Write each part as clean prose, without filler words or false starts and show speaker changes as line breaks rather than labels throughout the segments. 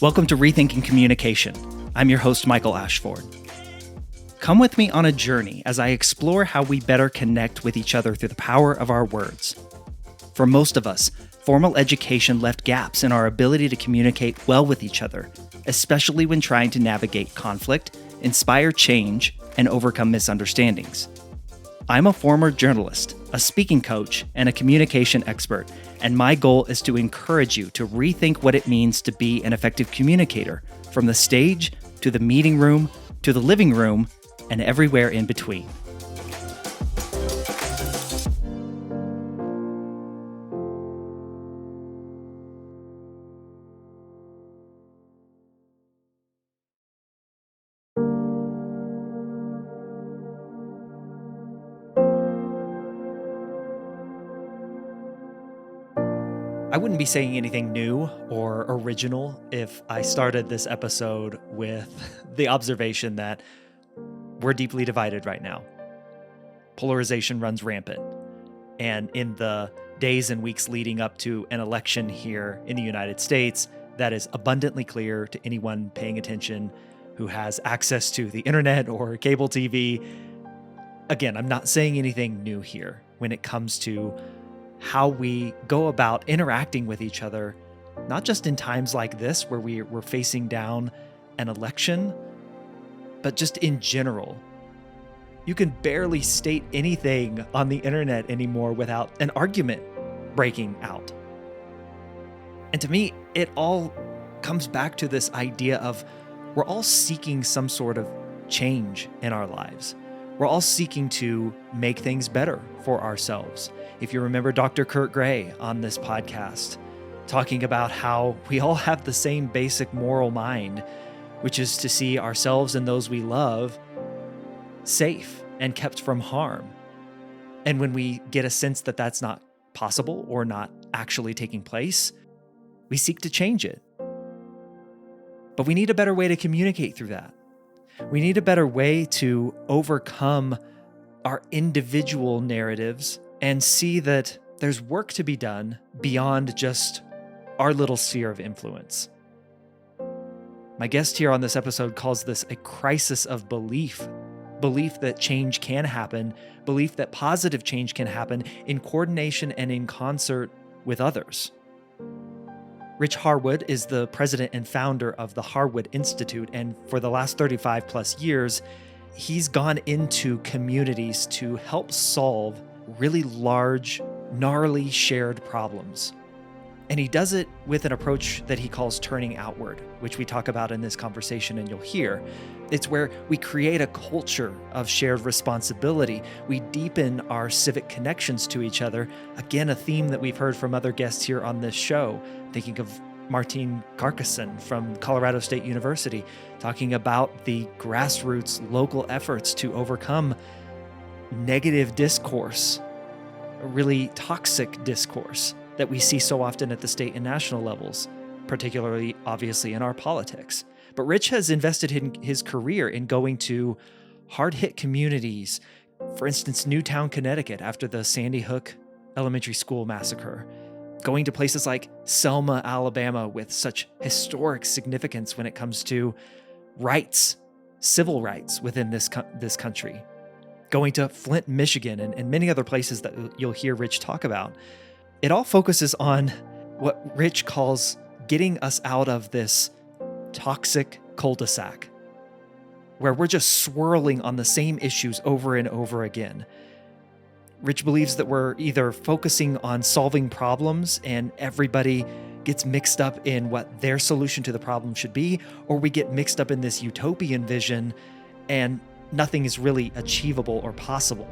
Welcome to Rethinking Communication. I'm your host, Michael Ashford. Come with me on a journey as I explore how we better connect with each other through the power of our words. For most of us, formal education left gaps in our ability to communicate well with each other, especially when trying to navigate conflict, inspire change, and overcome misunderstandings. I'm a former journalist, a speaking coach, and a communication expert, and my goal is to encourage you to rethink what it means to be an effective communicator, from the stage to the meeting room to the living room and everywhere in between. I wouldn't be saying anything new or original if I started this episode with the observation that we're deeply divided right now. Polarization runs rampant. And in the days and weeks leading up to an election here in the United States, that is abundantly clear to anyone paying attention who has access to the internet or cable TV. Again, I'm not saying anything new here when it comes to how we go about interacting with each other, not just in times like this where we're facing down an election, but just in general. You can barely state anything on the internet anymore without an argument breaking out. And to me, it all comes back to this idea of we're all seeking some sort of change in our lives. We're all seeking to make things better for ourselves. If you remember Dr. Kurt Gray on this podcast, talking about how we all have the same basic moral mind, which is to see ourselves and those we love safe and kept from harm. And when we get a sense that that's not possible or not actually taking place, we seek to change it. But we need a better way to communicate through that. We need a better way to overcome our individual narratives and see that there's work to be done beyond just our little sphere of influence. My guest here on this episode calls this a crisis of belief. Belief that change can happen, belief that positive change can happen in coordination and in concert with others. Rich Harwood is the president and founder of the Harwood Institute, and for the last 35 plus years, he's gone into communities to help solve really large, gnarly shared problems. And he does it with an approach that he calls turning outward, which we talk about in this conversation and you'll hear. It's where we create a culture of shared responsibility. We deepen our civic connections to each other. Again, a theme that we've heard from other guests here on this show. Thinking of Martine Carcassonne from Colorado State University, talking about the grassroots local efforts to overcome negative discourse, a really toxic discourse that we see so often at the state and national levels, particularly obviously in our politics. But Rich has invested his career in going to hard-hit communities, for instance, Newtown, Connecticut, after the Sandy Hook Elementary School massacre, going to places like Selma, Alabama, with such historic significance when it comes to rights, civil rights within this country, going to Flint, Michigan, and many other places that you'll hear Rich talk about. It all focuses on what Rich calls getting us out of this toxic cul-de-sac, where we're just swirling on the same issues over and over again. Rich believes that we're either focusing on solving problems and everybody gets mixed up in what their solution to the problem should be, or we get mixed up in this utopian vision and nothing is really achievable or possible,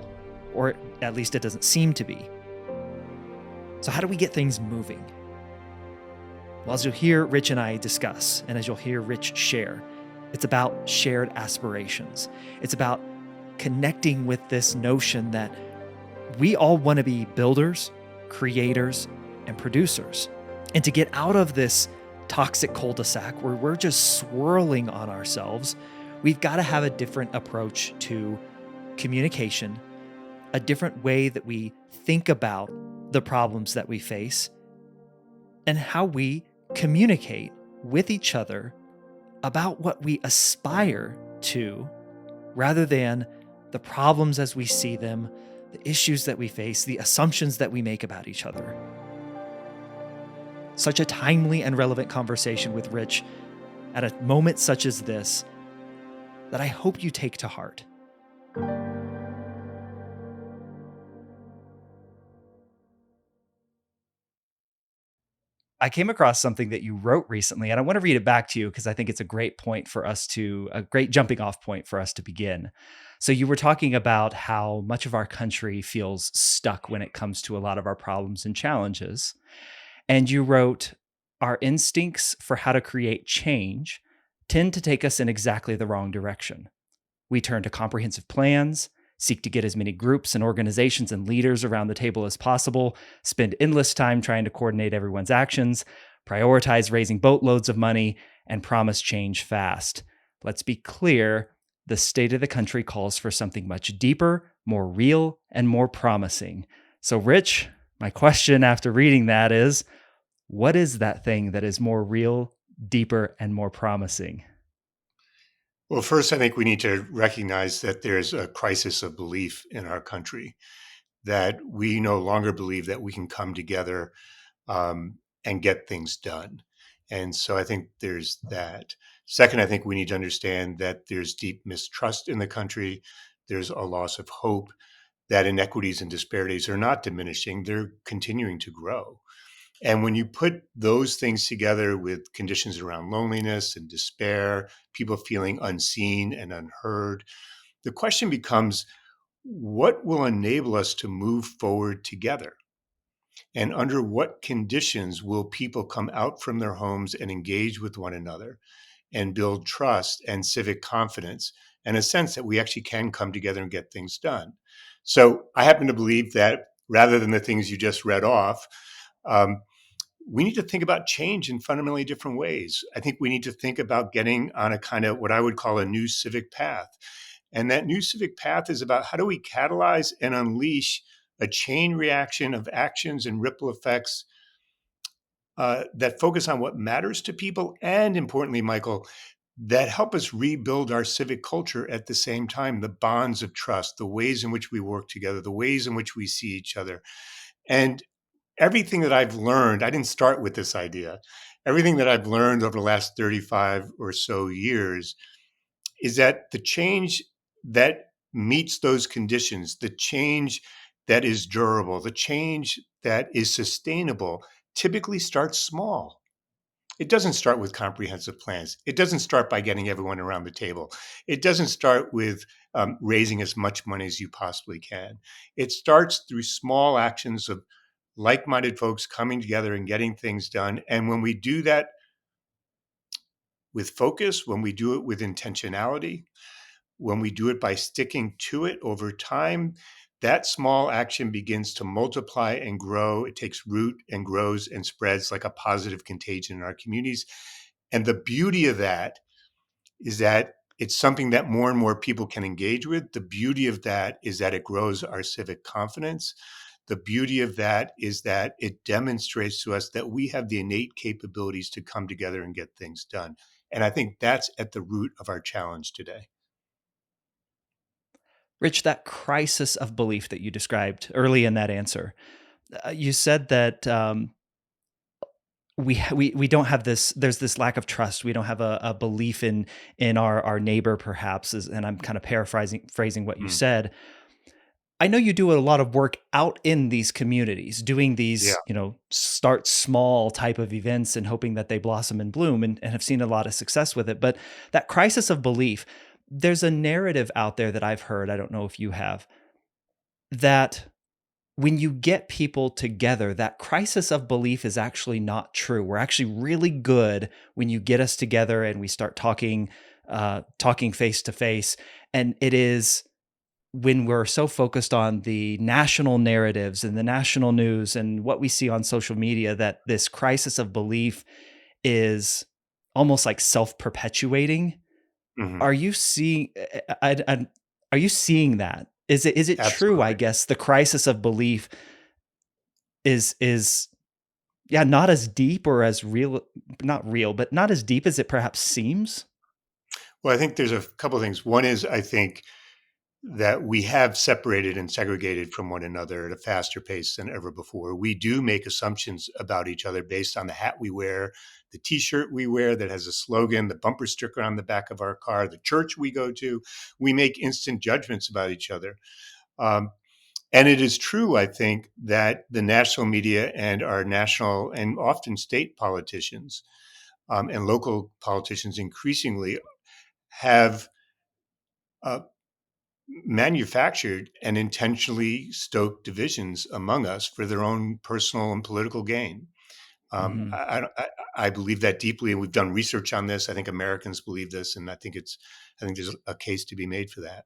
or at least it doesn't seem to be. So how do we get things moving? Well, as you'll hear Rich and I discuss, and as you'll hear Rich share, it's about shared aspirations. It's about connecting with this notion that we all want to be builders, creators, and producers. And to get out of this toxic cul-de-sac where we're just swirling on ourselves, we've got to have a different approach to communication, a different way that we think about the problems that we face, and how we communicate with each other about what we aspire to rather than the problems as we see them, the issues that we face, the assumptions that we make about each other. Such a timely and relevant conversation with Rich at a moment such as this that I hope you take to heart. I came across something that you wrote recently, and I want to read it back to you because I think it's a great point for us to, a great jumping off point for us to begin. So, you were talking about how much of our country feels stuck when it comes to a lot of our problems and challenges. And you wrote, our instincts for how to create change tend to take us in exactly the wrong direction. We turn to comprehensive plans, seek to get as many groups and organizations and leaders around the table as possible, spend endless time trying to coordinate everyone's actions, prioritize raising boatloads of money, and promise change fast. Let's be clear, the state of the country calls for something much deeper, more real, and more promising. So, Rich, my question after reading that is, what is that thing that is more real, deeper, and more promising?
Well, first, I think we need to recognize that there's a crisis of belief in our country, that we no longer believe that we can come together and get things done. And so I think there's that. Second, I think we need to understand that there's deep mistrust in the country. There's a loss of hope, that inequities and disparities are not diminishing, they're continuing to grow. And when you put those things together with conditions around loneliness and despair, people feeling unseen and unheard, the question becomes, what will enable us to move forward together? And under what conditions will people come out from their homes and engage with one another and build trust and civic confidence and a sense that we actually can come together and get things done? So I happen to believe that rather than the things you just read off, um, we need to think about change in fundamentally different ways. I think we need to think about getting on a kind of what I would call a new civic path. And that new civic path is about how do we catalyze and unleash a chain reaction of actions and ripple effects that focus on what matters to people. And importantly, Michael, that help us rebuild our civic culture at the same time, the bonds of trust, the ways in which we work together, the ways in which we see each other. And everything that I've learned, I didn't start with this idea. Everything that I've learned over the last 35 or so years is that the change that meets those conditions, the change that is durable, the change that is sustainable, typically starts small. It doesn't start with comprehensive plans. It doesn't start by getting everyone around the table. It doesn't start with raising as much money as you possibly can. It starts through small actions of like minded folks coming together and getting things done. And when we do that with focus, when we do it with intentionality, when we do it by sticking to it over time, that small action begins to multiply and grow. It takes root and grows and spreads like a positive contagion in our communities. And the beauty of that is that it's something that more and more people can engage with. The beauty of that is that it grows our civic confidence. The beauty of that is that it demonstrates to us that we have the innate capabilities to come together and get things done. And I think that's at the root of our challenge today.
Rich, that crisis of belief that you described early in that answer, you said that we don't have this. There's this lack of trust. We don't have a belief in our neighbor, perhaps. And I'm kind of paraphrasing phrasing what you
Mm,
said. I know you do a lot of work out in these communities, doing
yeah.
these, start small type of events and hoping that they blossom and bloom, and have seen a lot of success with it. But that crisis of belief, there's a narrative out there that I've heard. I don't know if you have that when you get people together, that crisis of belief is actually not true. We're actually really good when you get us together and we start talking face to face. And it is when we're so focused on the national narratives and the national news and what we see on social media that this crisis of belief is almost like self-perpetuating.
Hmm.
Are you seeing are you seeing that? Is it true, I
Absolutely.
guess, the crisis of belief is yeah, not as deep or as real, not real, but not as deep as it perhaps seems.
Well, I think there's a couple of things. One is I think that we have separated and segregated from one another at a faster pace than ever before. We do make assumptions about each other based on the hat we wear, the t-shirt we wear that has a slogan, the bumper sticker on the back of our car, the church we go to. We make instant judgments about each other. Um, and it is true, I think, that the national media and our national and often state politicians and local politicians increasingly have uh, manufactured and intentionally stoked divisions among us for their own personal and political gain. Um,
Mhm.
I, I, I believe that deeply, and we've done research on this. I think Americans believe this, and I think there's a case to be made for that.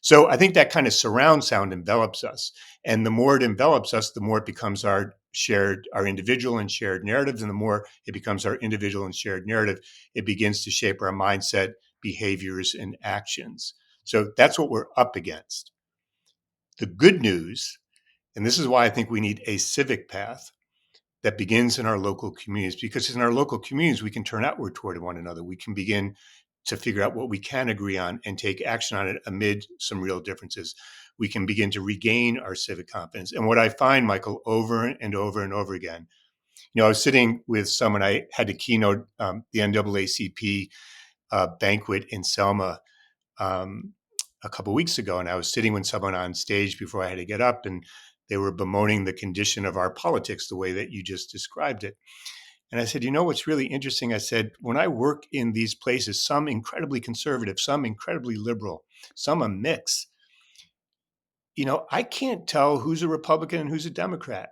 So I think that kind of surround sound envelops us, and the more it envelops us, the more it becomes our individual and shared narratives, and the more it becomes our individual and shared narrative, it begins to shape our mindset, behaviors, and actions. So that's what we're up against. The good news, and this is why I think we need a civic path that begins in our local communities, because in our local communities, we can turn outward toward one another. We can begin to figure out what we can agree on and take action on it amid some real differences. We can begin to regain our civic confidence. And what I find, Michael, over and over and over again, I was sitting with someone, I had to keynote the NAACP banquet in Selma um, a couple of weeks ago, and I was sitting with someone on stage before I had to get up, and they were bemoaning the condition of our politics the way that you just described it. And I said, what's really interesting? I said, when I work in these places, some incredibly conservative, some incredibly liberal, some a mix, I can't tell who's a Republican and who's a Democrat.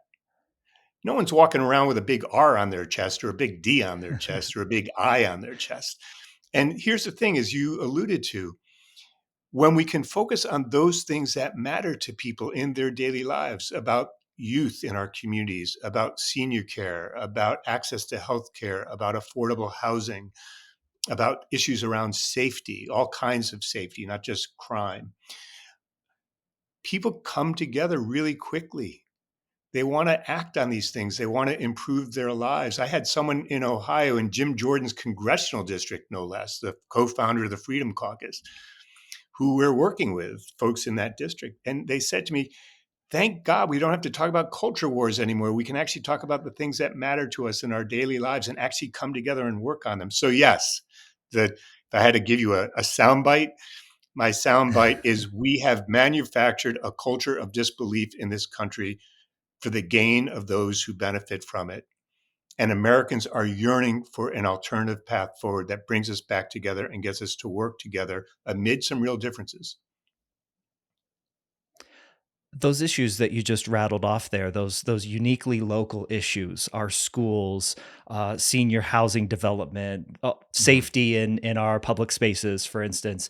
No one's walking around with a big R on their chest or a big D on their chest or a big I on their chest. And here's the thing, as you alluded to, when we can focus on those things that matter to people in their daily lives, about youth in our communities, about senior care, about access to health care, about affordable housing, about issues around safety, all kinds of safety, not just crime, people come together really quickly. They want to act on these things. They want to improve their lives. I had someone in Ohio, in Jim Jordan's congressional district, no less, the co founder of the Freedom Caucus, who we're working with, folks in that district. And they said to me, thank God we don't have to talk about culture wars anymore. We can actually talk about the things that matter to us in our daily lives and actually come together and work on them. So, yes, if I had to give you a soundbite, my soundbite is we have manufactured a culture of disbelief in this country for the gain of those who benefit from it. And Americans are yearning for an alternative path forward that brings us back together and gets us to work together amid some real differences.
Those issues that you just rattled off there, those uniquely local issues, our schools, senior housing development,
Mhm.
safety in our public spaces, for instance.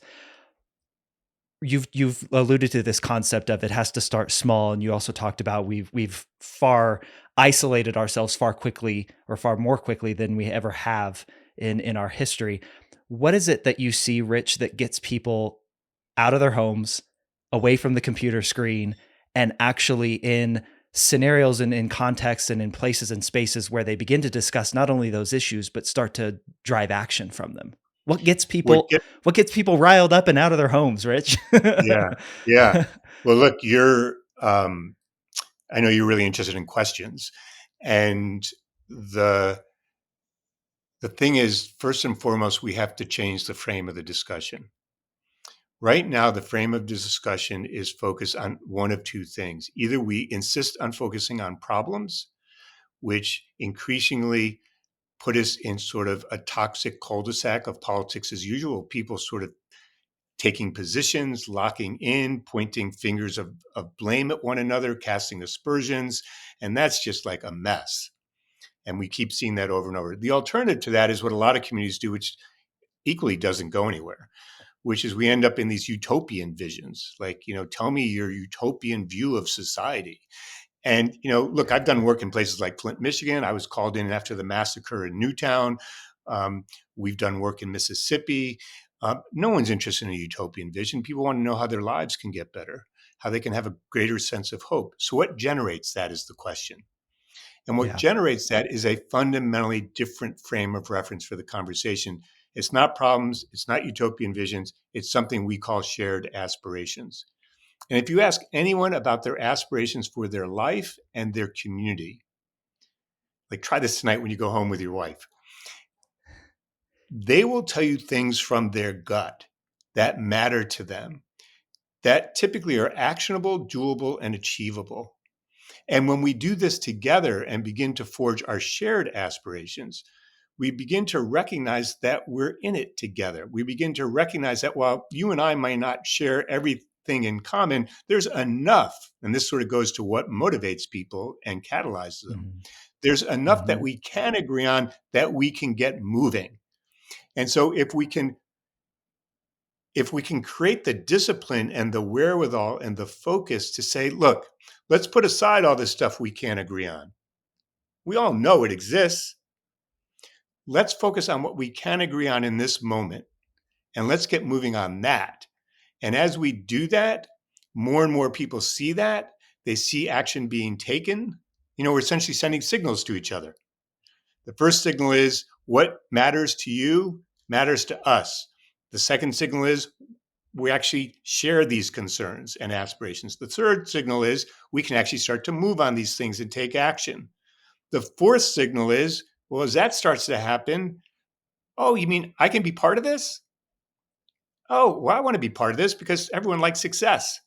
You've alluded to this concept of it has to start small, and you also talked about we've far isolated ourselves far quickly, or far more quickly than we ever have in our history. What is it that you see, Rich, that gets people out of their homes, away from the computer screen, and actually in scenarios and in contexts and in places and spaces where they begin to discuss not only those issues but start to drive action from them? What gets
What
people what gets people riled up and out of their homes, Rich?
Yeah, yeah. Well, look, I know you're really interested in questions. And the the thing is, first and foremost, we have to change the frame of the discussion. Right now, the frame of the discussion is focused on one of two things. Either we insist on focusing on problems, which increasingly put us in sort of a toxic cul-de-sac of politics as usual, people sort of taking positions, locking in, pointing fingers of blame at one another, casting aspersions. And that's just like a mess. And we keep seeing that over and over. The alternative to that is what a lot of communities do, which equally doesn't go anywhere, which is we end up in these utopian visions. Like, tell me your utopian view of society. And, look, I've done work in places like Flint, Michigan. I was called in after the massacre in Newtown. Um, we've done work in Mississippi. No one's interested in a utopian vision. People want to know how their lives can get better, how they can have a greater sense of hope. So, what generates that is the question. And what
Yeah.
generates that is a fundamentally different frame of reference for the conversation. It's not problems, it's not utopian visions, it's something we call shared aspirations. And if you ask anyone about their aspirations for their life and their community, like try this tonight when you go home with your wife, they will tell you things from their gut that matter to them that typically are actionable, doable, and achievable. And when we do this together and begin to forge our shared aspirations, we begin to recognize that we're in it together. We begin to recognize that while you and I might not share everything in common, there's enough, and this sort of goes to what motivates people and catalyzes them.
Hmm.
There's enough that
Hmm.
we can agree on that we can get moving. And so if we can create the discipline and the wherewithal and the focus to say, look, let's put aside all this stuff we can't agree on. We all know it exists. Let's focus on what we can agree on in this moment and let's get moving on that. And as we do that, more and more people see that. They see action being taken. We're essentially sending signals to each other. The first signal is what matters to you matters to us. The second signal is we actually share these concerns and aspirations. The third signal is we can actually start to move on these things and take action. The fourth signal is, well, as that starts to happen, oh, you mean I can be part of this? Oh, well, I want to be part of this because everyone likes success.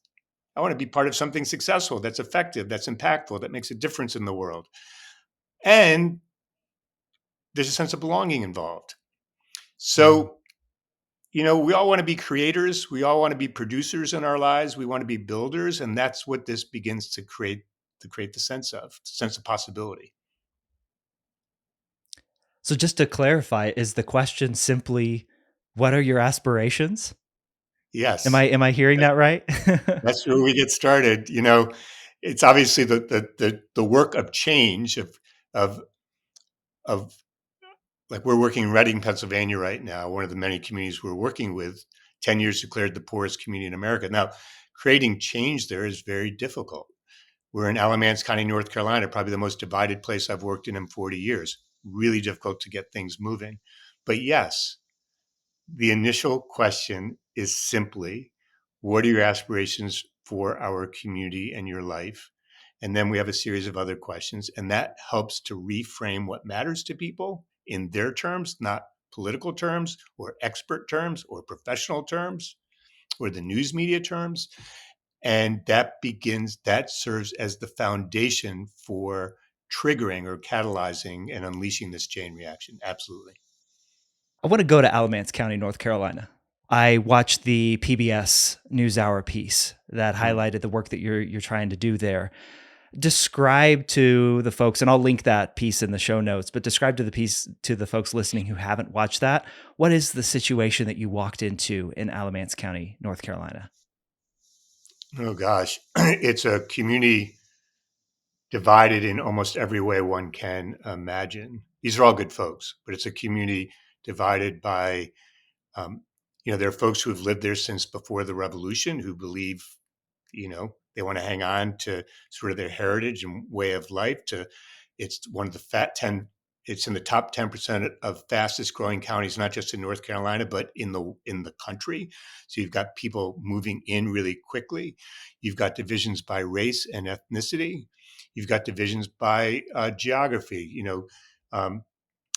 I want to be part of something successful, that's effective, that's impactful, that makes a difference in the world. And there's a sense of belonging involved.
Mm.
So, we all want to be creators. We all want to be producers in our lives. We want to be builders. And that's what this begins to create the sense of possibility.
So just to clarify, is the question simply, what are your aspirations? Am I
Yes.
am I hearing that right?
That's where we get started. It's obviously the work of change of of like we're working in Reading, Pennsylvania right now, one of the many communities we're working with, 10 years declared the poorest community in America. Now, creating change there is very difficult. We're in Alamance County, North Carolina, probably the most divided place I've worked in 40 years. Really difficult to get things moving. But yes, the initial question is simply, what are your aspirations for our community and your life? And then we have a series of other questions, and that helps to reframe what matters to people in their terms, not political terms or expert terms or professional terms or the news media terms. And that serves as the foundation for triggering or catalyzing and unleashing this chain reaction. Absolutely.
I want to go to Alamance County, North Carolina. I watched the PBS NewsHour piece that
Mm.
highlighted the work that you're trying to do there. Describe to the folks, and I'll link that piece in the show notes, but describe to the folks listening who haven't watched that. What is the situation that you walked into in Alamance County, North Carolina?
Oh gosh, it's a community divided in almost every way one can imagine. These are all good folks, but it's a community divided by, um, there are folks who have lived there since before the revolution who believe, they want to hang on to sort of their heritage and way of life. It's one of the fat 10. It's in the top 10% of fastest growing counties, not just in North Carolina, but in the country. So you've got people moving in really quickly. You've got divisions by race and ethnicity. You've got divisions by geography. Um,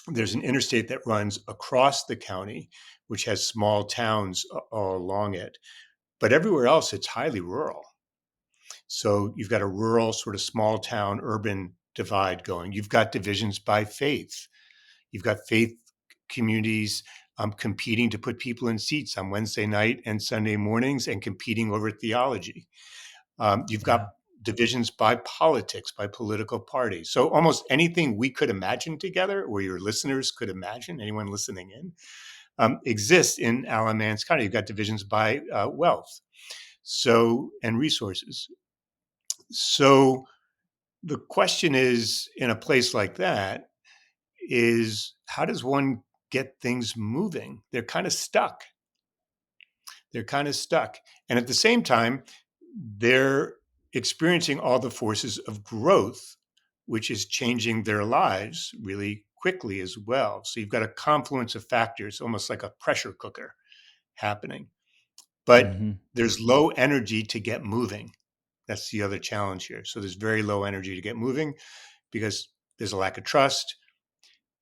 there's an interstate that runs across the county, which has small towns all along it. But everywhere else, it's highly rural. So you've got a rural, sort of small town, urban divide going. You've got divisions by faith. You've got faith communities competing to put people in seats on Wednesday night and Sunday mornings and competing over theology. You've
Yeah.
got divisions by politics, by political parties. So almost anything we could imagine together, or your listeners could imagine, anyone listening in, exists in Alamance County. You've got divisions by wealth, and resources. So the question is, in a place like that, is how does one get things moving? They're kind of stuck. They're kind of stuck. And at the same time, they're experiencing all the forces of growth which is changing their lives really quickly as well. So you've got a confluence of factors, almost like a pressure cooker happening. But
Hmm.
there's low energy to get moving. That's the other challenge here. So there's very low energy to get moving because there's a lack of trust.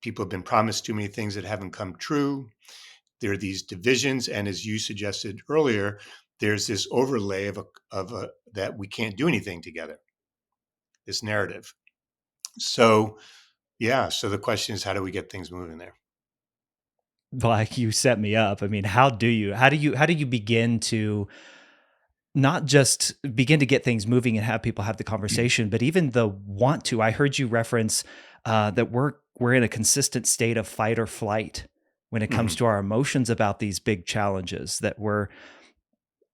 People have been promised too many things that haven't come true. There are these divisions, and as you suggested earlier, there's this overlay of that we can't do anything together. This narrative. So yeah. So the question is, how do we get things moving there?
Like you set me up. I mean, how do you begin to not just begin to get things moving and have people have the conversation, but even the want to. I heard you reference that we're in a consistent state of fight or flight when it comes
Hmm.
to our emotions about these big challenges. That we're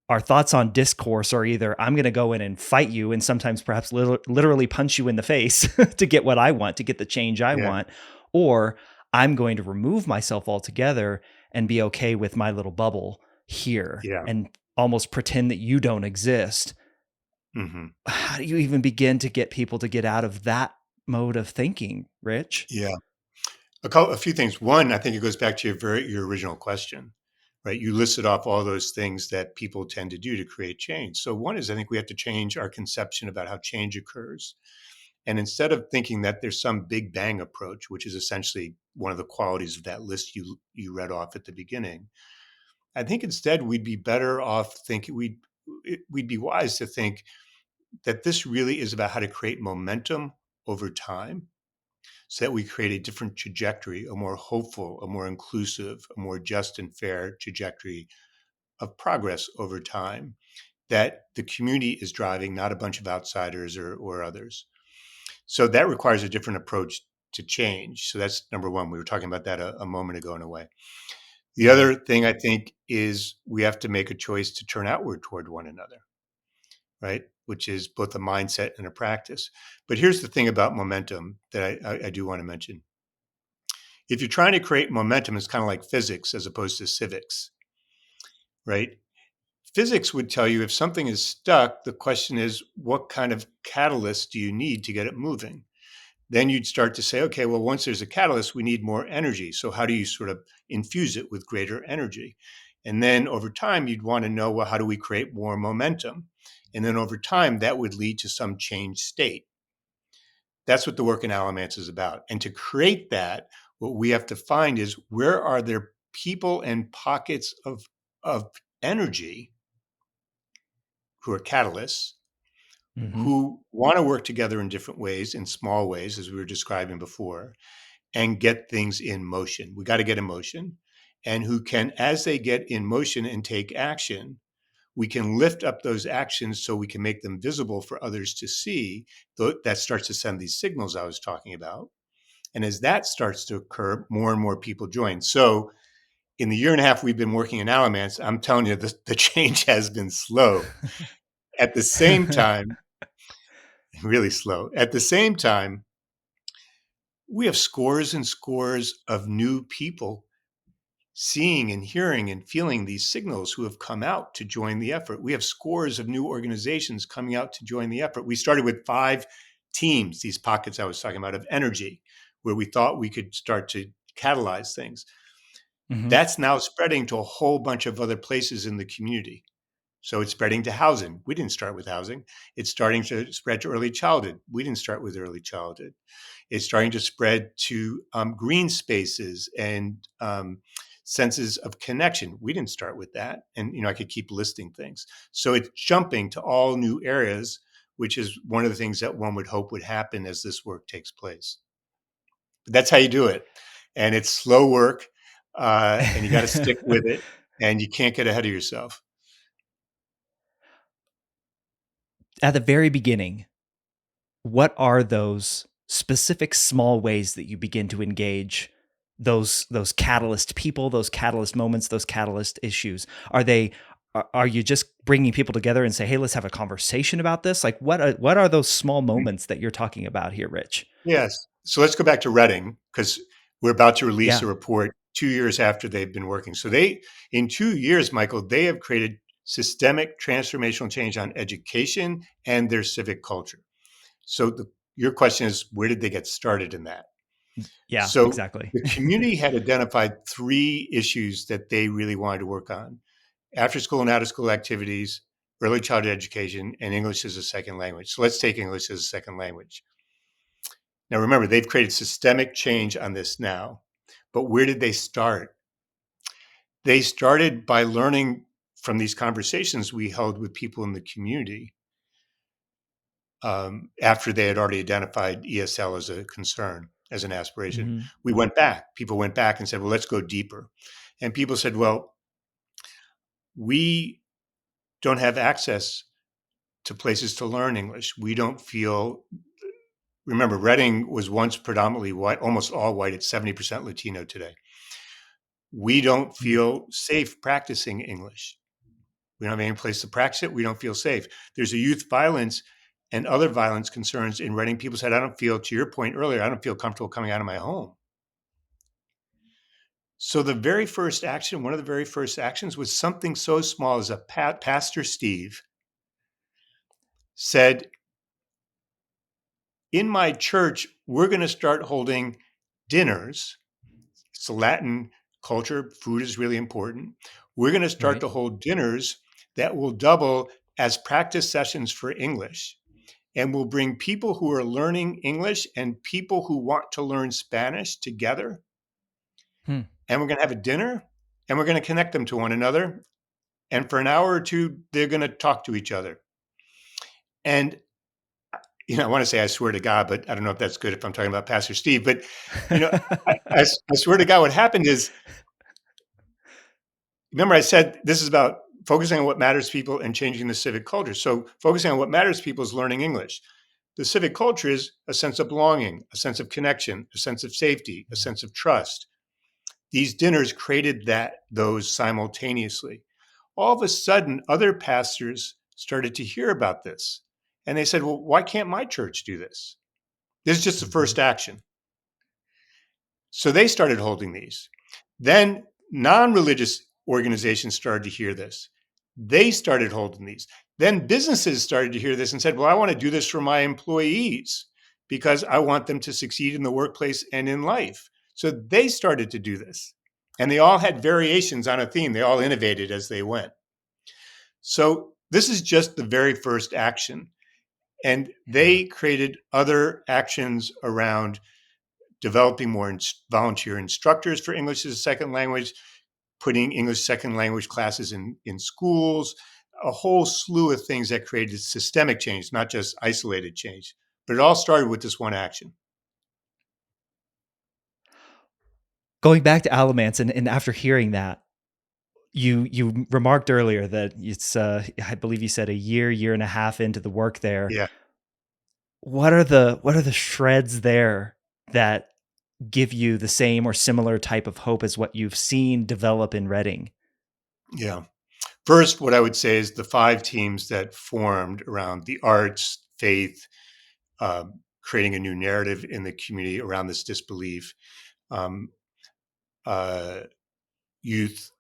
our thoughts on discourse are either I'm going to go in and fight you, and sometimes perhaps literally punch you in the face to get what I want, to get the change I
Yeah.
want, or I'm going to remove myself altogether and be okay with my little bubble here
Yeah.
and almost pretend that you don't exist.
Hmm.
How do you even begin to get people to get out of that mode of thinking, Rich?
Yeah. A few things. One, I think it goes back to your original question, right? You listed off all those things that people tend to do to create change. So one is I think we have to change our conception about how change occurs. And instead of thinking that there's some big bang approach, which is essentially one of the qualities of that list you read off at the beginning, I think instead we'd be better off thinking we'd be wise to think that this really is about how to create momentum over time so that we create a different trajectory, a more hopeful, a more inclusive, a more just and fair trajectory of progress over time that the community is driving, not a bunch of outsiders or others. So that requires a different approach to change. So that's number one. We were talking about that a moment ago in a way. The
Mhm.
other thing I think is we have to make a choice to turn outward toward one another, right? Which is both a mindset and a practice. But here's the thing about momentum that I do want to mention. If you're trying to create momentum, it's kind of like physics as opposed to civics, right? Physics would tell you if something is stuck, the question is, what kind of catalyst do you need to get it moving? Then you'd start to say, okay, well, once there's a catalyst, we need more energy. So how do you sort of infuse it with greater energy? And then over time, you'd want to know, well, how do we create more momentum? And then over time, that would lead to some change state. That's what the work in Alamance is about. And to create that, what we have to find is where are there people and pockets of energy who are catalysts,
Mhm.
who want to work together in different ways, in small ways, as we were describing before, and get things in motion. We got to get in motion. And who can, as they get in motion and take action, we can lift up those actions so we can make them visible for others to see. That starts to send these signals I was talking about. And as that starts to occur, more and more people join. So in the year and a half we've been working in Alamance, I'm telling you, the change has been slow. At the same time, really slow. At the same time, we have scores and scores of new people seeing and hearing and feeling these signals who have come out to join the effort. We have scores of new organizations coming out to join the effort. We started with 5 teams, these pockets I was talking about of energy, where we thought we could start to catalyze things.
Mhm.
That's now spreading to a whole bunch of other places in the community. So it's spreading to housing. We didn't start with housing. It's starting to spread to early childhood. We didn't start with early childhood. It's starting to spread to green spaces and senses of connection. We didn't start with that. And, I could keep listing things. So it's jumping to all new areas, which is one of the things that one would hope would happen as this work takes place. But that's how you do it. And it's slow work, and you got to stick with it, and you can't get ahead of yourself.
At the very beginning, what are those specific small ways that you begin to engage those catalyst people, those catalyst moments, those catalyst issues? Are you just bringing people together and say, "Hey, let's have a conversation about this"? Like what are those small moments that you're talking about here, Rich?
Yes. So let's go back to Reading because we're about to release a
Yeah.
report 2 years after they've been working. So in 2 years, Michael, they have created systemic transformational change on education and their civic culture. So Your question is, where did they get started in that?
Yeah,
So
exactly.
the community had identified 3 issues that they really wanted to work on: after school and out of school activities, early childhood education, and English as a second language. So let's take English as a second language. Now, remember, they've created systemic change on this now. But where did they start? They started by learning from these conversations we held with people in the community after they had already identified ESL as a concern, as an aspiration.
Hmm.
We went back. People went back and said, well, let's go deeper. And people said, well, we don't have access to places to learn English. We don't feel, remember, Reading was once predominantly white, almost all white. It's 70% Latino today. We don't feel safe practicing English. We don't have any place to practice it. We don't feel safe. There's a youth violence and other violence concerns in Reading. People said, I don't feel, to your point earlier, I don't feel comfortable coming out of my home. So the very first action, one of the very first actions was something so small as Pastor Steve said, in my church, we're going to start holding dinners. It's a Latin culture. Food is really important. We're going to start
Right.
to hold dinners that will double as practice sessions for English. And we'll bring people who are learning English and people who want to learn Spanish together.
Hmm.
And we're going to have a dinner and we're going to connect them to one another. And for an hour or two, they're going to talk to each other. And, I want to say I swear to God, but I don't know if that's good if I'm talking about Pastor Steve. But, you know, I swear to God, what happened is, remember I said this is about focusing on what matters to people and changing the civic culture. So focusing on what matters to people is learning English. The civic culture is a sense of belonging, a sense of connection, a sense of safety, a sense of trust. These dinners created those simultaneously. All of a sudden, other pastors started to hear about this. And they said, well, why can't my church do this? This is just the
Mhm.
first action. So they started holding these. Then non-religious organizations started to hear this. They started holding these. Then businesses started to hear this and said, well, I want to do this for my employees because I want them to succeed in the workplace and in life. So they started to do this. And they all had variations on a theme. They all innovated as they went. So this is just the very first action. And
Yeah.
they created other actions around developing more volunteer instructors for English as a second language, putting English second language classes in schools, a whole slew of things that created systemic change, not just isolated change. But it all started with this one action.
Going back to Alamance, and after hearing that, you remarked earlier that it's I believe you said a year and a half into the work there.
Yeah.
What are the shreds there that give you the same or similar type of hope as what you've seen develop in Reading?
Yeah. First, what I would say is the 5 teams that formed around the arts, faith, creating a new narrative in the community around this disbelief, um, uh, youth,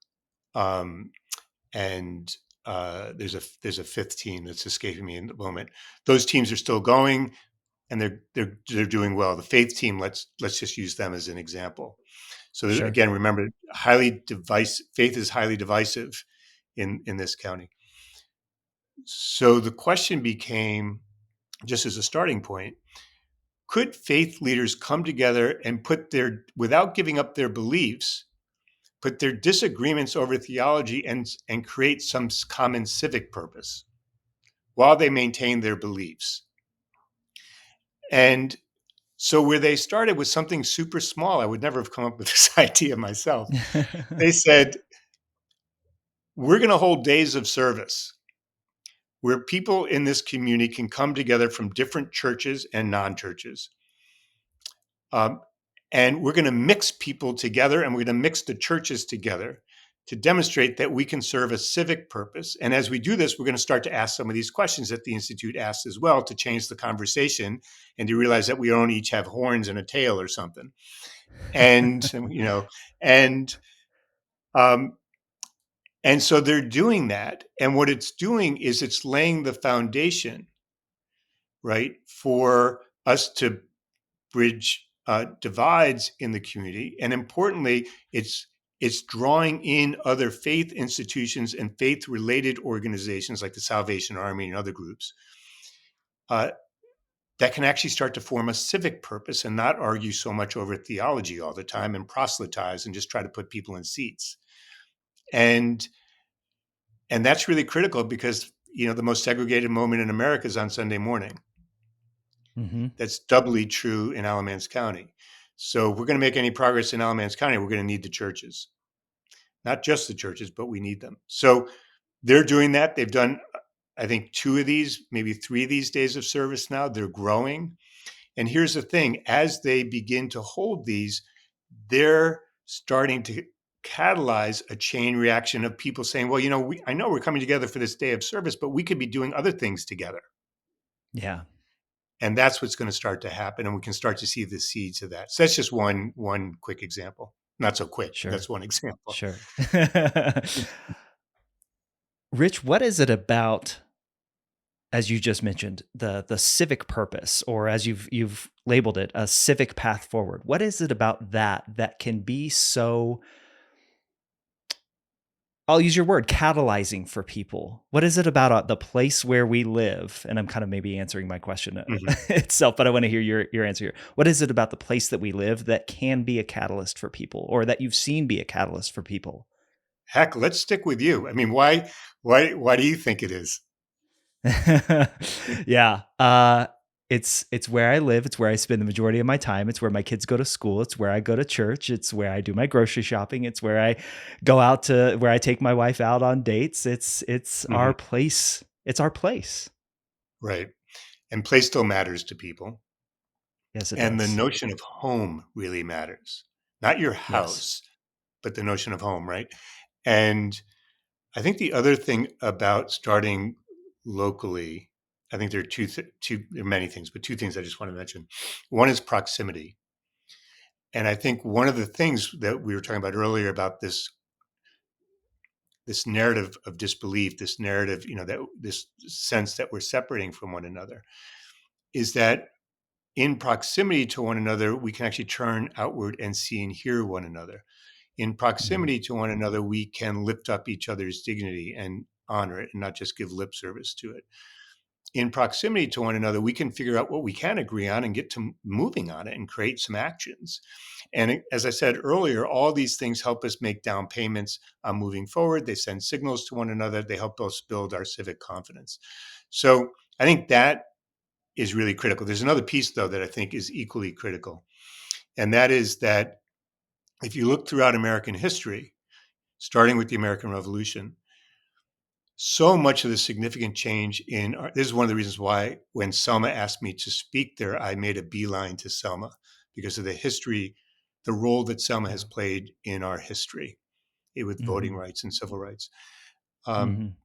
um, and there's a 5th team that's escaping me in the moment. Those teams are still going, and they're doing well. The faith team, let's just use them as an example. So
Sure.
again, remember, faith is highly divisive in this county. So the question became, just as a starting point, could faith leaders come together and without giving up their beliefs, put their disagreements over theology and create some common civic purpose while they maintain their beliefs? And so where they started was something super small. I would never have come up with this idea myself. They said, we're going to hold days of service where people in this community can come together from different churches and non-churches. Um, and we're going to mix people together, and we're going to mix the churches together to demonstrate that we can serve a civic purpose. And as we do this, we're going to start to ask some of these questions that the Institute asks as well, to change the conversation and to realize that we don't each have horns and a tail or something. And, and, um, and so they're doing that. And what it's doing is it's laying the foundation, right, for us to bridge divides in the community, and importantly, it's drawing in other faith institutions and faith-related organizations like the Salvation Army and other groups uh, that can actually start to form a civic purpose and not argue so much over theology all the time and proselytize and just try to put people in seats. And that's really critical because the most segregated moment in America is on Sunday morning.
Hmm.
That's doubly true in Alamance County. So if we're going to make any progress in Alamance County, we're going to need the churches, not just the churches, but we need them. So they're doing that. They've done, I think, 2 of these, maybe 3 of these days of service now. They're growing. And here's the thing, as they begin to hold these, they're starting to catalyze a chain reaction of people saying, well, I know we're coming together for this day of service, but we could be doing other things together.
Yeah,
And that's what's going to start to happen. And we can start to see the seeds of that. So that's just one quick example. Not so quick, but
sure,
that's one example.
sure. Rich, what is it about, as you just mentioned, the civic purpose, or as you've labeled it, a civic path forward? What is it about that can be so, I'll use your word, catalyzing for people? What is it about the place where we live? And I'm kind of maybe answering my question
Mhm.
itself, but I want to hear your answer here. What is it about the place that we live that can be a catalyst for people, or that you've seen be a catalyst for people?
Heck, let's stick with you. I mean, why do you think it is?
Yeah. It's where I live. It's where I spend the majority of my time. It's where my kids go to school. It's where I go to church. It's where I do my grocery shopping. It's where I go out to where I take my wife out on dates. It's
Mhm.
our place. It's our place.
Right. And place still matters to people.
Yes, it
And the
does.
notion of home really matters. Not your
Yes.
house, but the notion of home, right? And I think the other thing about starting locally, I think there are there are many things, but 2 things I just want to mention. One is proximity. And I think one of the things that we were talking about earlier about this narrative of disbelief, this narrative, that this sense that we're separating from one another, is that in proximity to one another, we can actually turn outward and see and hear one another. In
Mhm.
proximity to one another, we can lift up each other's dignity and honor it and not just give lip service to it. In proximity to one another, we can figure out what we can agree on and get to moving on it and create some actions. And as I said earlier, all these things help us make down payments on moving forward. They send signals to one another. They help us build our civic confidence. So I think that is really critical. There's another piece, though, that I think is equally critical. And that is that if you look throughout American history, starting with the American Revolution, so much of the significant change this is one of the reasons why when Selma asked me to speak there, I made a beeline to Selma because of the history, the role that Selma has
Yeah.
played in our history with voting
Mhm.
rights and civil rights. Um,
Mhm.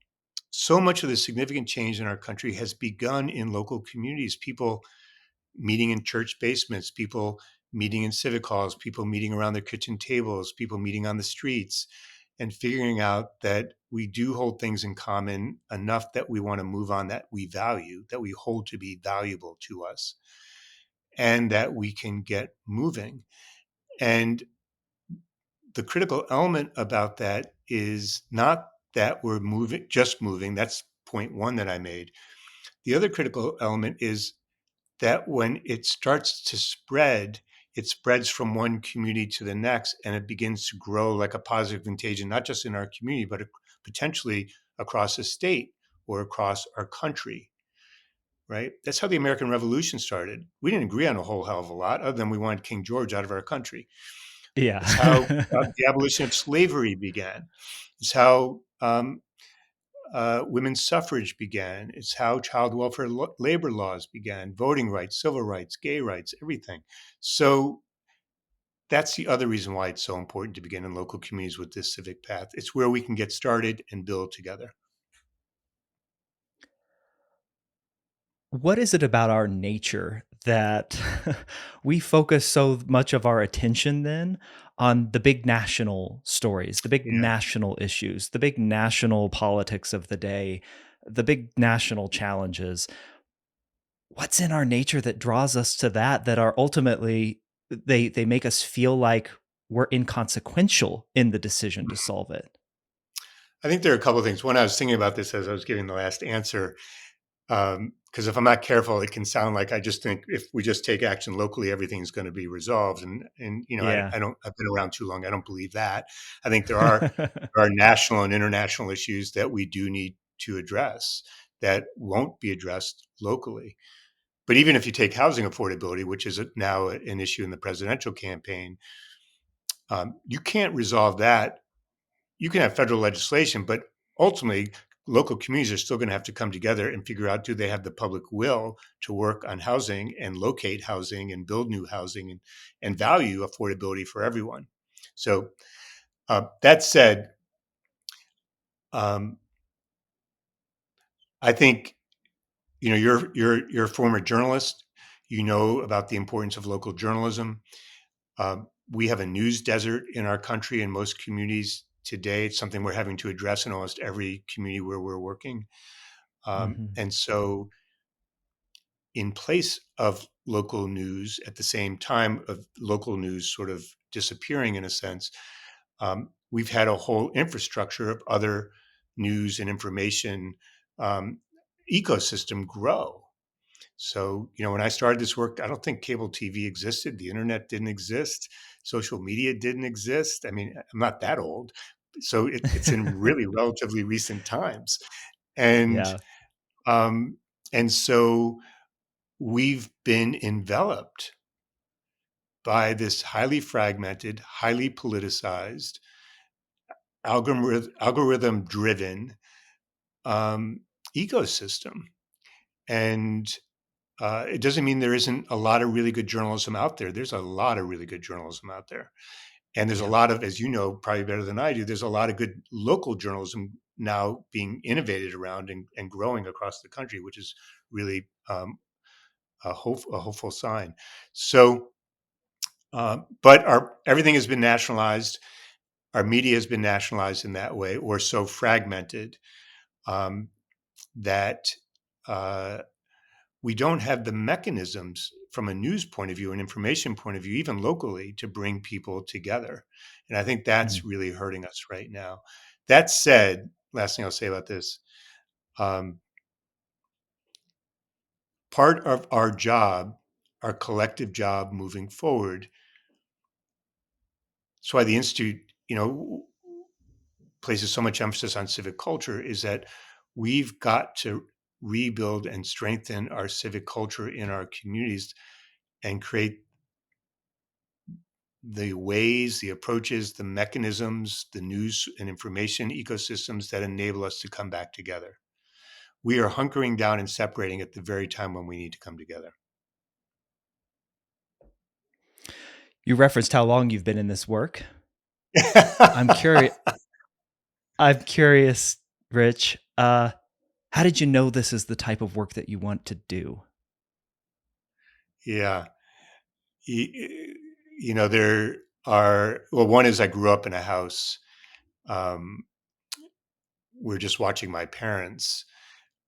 so much of the significant change in our country has begun in local communities. People meeting in church basements, people meeting in civic halls, people meeting around their kitchen tables, people meeting on the streets, and figuring out that we do hold things in common enough that we want to move on, that we value, that we hold to be valuable to us, and that we can get moving. And the critical element about that is not that we're moving, just moving. That's point one that I made. The other critical element is that when it starts to spread, it spreads from one community to the next and it begins to grow like a positive contagion, not just in our community, but potentially across a state or across our country, right? That's how the American Revolution started. We didn't agree on a whole hell of a lot, other than we wanted King George out of our country. It's how
Yeah.
the abolition of slavery began. It's how women's suffrage began. It's how child welfare labor laws began, voting rights, civil rights, gay rights, everything. So that's the other reason why it's so important to begin in local communities with this civic path. It's where we can get started and build together.
What is it about our nature that we focus so much of our attention then on the big national stories, the big
Yeah.
national issues, the big national politics of the day, the big national challenges? what's in our nature that draws us to that are ultimately they make us feel like we're inconsequential in the decision to solve it.
I think there are a couple of things. One, I was thinking about this as I was giving the last answer, because if I'm not careful, it can sound like I just think if we just take action locally, everything's going to be resolved. And
Yeah.
I don't. I've been around too long. I don't believe that. I think there are national and international issues that we do need to address that won't be addressed locally. But even if you take housing affordability, which is now an issue in the presidential campaign, you can't resolve that. You can have federal legislation, but ultimately, local communities are still going to have to come together and figure out, do they have the public will to work on housing and locate housing and build new housing and value affordability for everyone. So that said, um, I think you're a former journalist. You know about the importance of local journalism. We have a news desert in our country in most communities today. It's something we're having to address in almost every community where we're working.
Mhm.
And so, in place of local news, at the same time of local news sort of disappearing in a sense, we've had a whole infrastructure of other news and information um, ecosystem grow. So, when I started this work, I don't think cable TV existed. The internet didn't exist. Social media didn't exist. I mean, I'm not that old. So it's in really relatively recent times. And
Yeah.
um, and so we've been enveloped by this highly fragmented, highly politicized, algorithm driven um, ecosystem. And it doesn't mean there isn't a lot of really good journalism out there. There's a lot of really good journalism out there. And there's a
Yeah.
lot of, as you know, probably better than I do, there's a lot of good local journalism now being innovated around and growing across the country, which is really a hopeful sign. So, but everything has been nationalized. Our media has been nationalized in that way, or so fragmented um, that uh, we don't have the mechanisms from a news point of view, an information point of view, even locally, to bring people together. And I think
Mm.
that's really hurting us right now. That said, last thing I'll say about this, um, part of our job, our collective job moving forward, that's why the Institute, places so much emphasis on civic culture, is that we've got to rebuild and strengthen our civic culture in our communities and create the ways, the approaches, the mechanisms, the news and information ecosystems that enable us to come back together. We are hunkering down and separating at the very time when we need to come together.
You referenced how long you've been in this work. I'm curious. I'm curious, Rich. How did you know this is the type of work that you want to do?
Yeah. There are, well, one is I grew up in a house. Um, we're just watching my parents.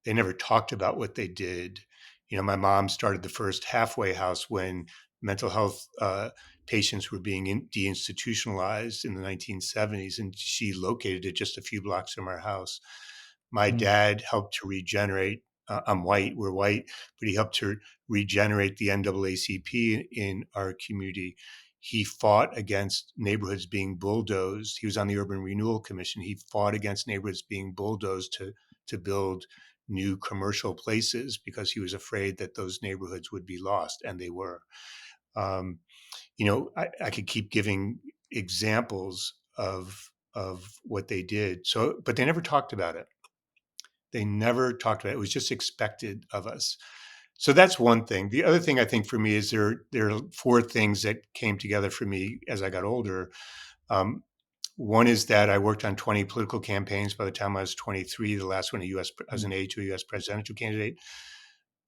They never talked about what they did. My mom started the first halfway house when mental health patients were being deinstitutionalized in the 1970s, and she located it just a few blocks from our house. My
Mm.
dad helped to regenerate. I'm white, we're white, but he helped to regenerate the NAACP in our community. He fought against neighborhoods being bulldozed. He was on the Urban Renewal Commission. He fought against neighborhoods being bulldozed to build new commercial places because he was afraid that those neighborhoods would be lost, and they were. Um, I could keep giving examples of what they did. So, but they never talked about it. They never talked about it. It was just expected of us. So that's one thing. The other thing I think for me is there are four things that came together for me as I got older. Um, One is that I worked on 20 political campaigns by the time I was 23. The last one, as
Mm.
an aide to a U.S. presidential candidate.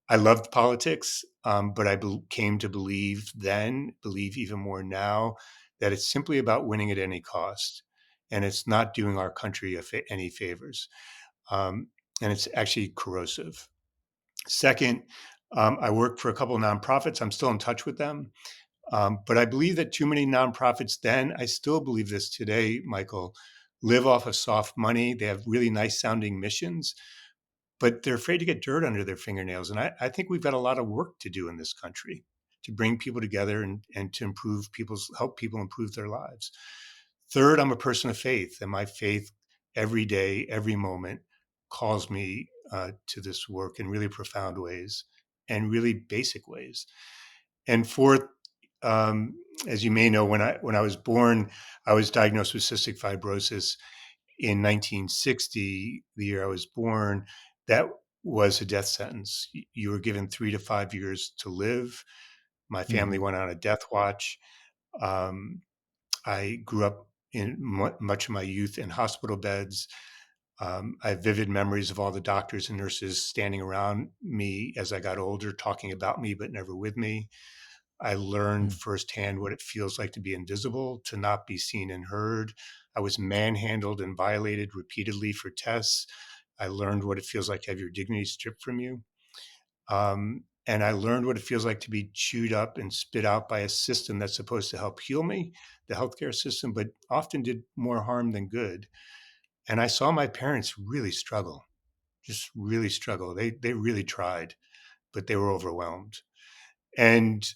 I loved politics, but I came to believe even more now, that it's simply about winning at any cost, and it's not doing our country any favors, um, and it's actually corrosive. Second, I work for a couple of nonprofits. I'm still in touch with them. But I believe that too many nonprofits then, I still believe this today, Michael, live off of soft money. They have really nice sounding missions, but they're afraid to get dirt under their fingernails. And I think we've got a lot of work to do in this country to bring people together and to help people improve their lives. Third, I'm a person of faith, and my faith every day, every moment calls me to this work in really profound ways and really basic ways. And fourth, um, as you may know, when I was born, I was diagnosed with cystic fibrosis in 1960, the year I was born. That was a death sentence. You were given 3 to 5 years to live. My family
Mm.
went on a death watch. Um, I grew up in much of my youth in hospital beds. I have vivid memories of all the doctors and nurses standing around me as I got older, talking about me, but never with me. I learned
Mm.
firsthand what it feels like to be invisible, to not be seen and heard. I was manhandled and violated repeatedly for tests. I learned what it feels like to have your dignity stripped from you. And I learned what it feels like to be chewed up and spit out by a system that's supposed to help heal me, the healthcare system, but often did more harm than good. And I saw my parents really struggle, just really struggle. They really tried, but they were overwhelmed. And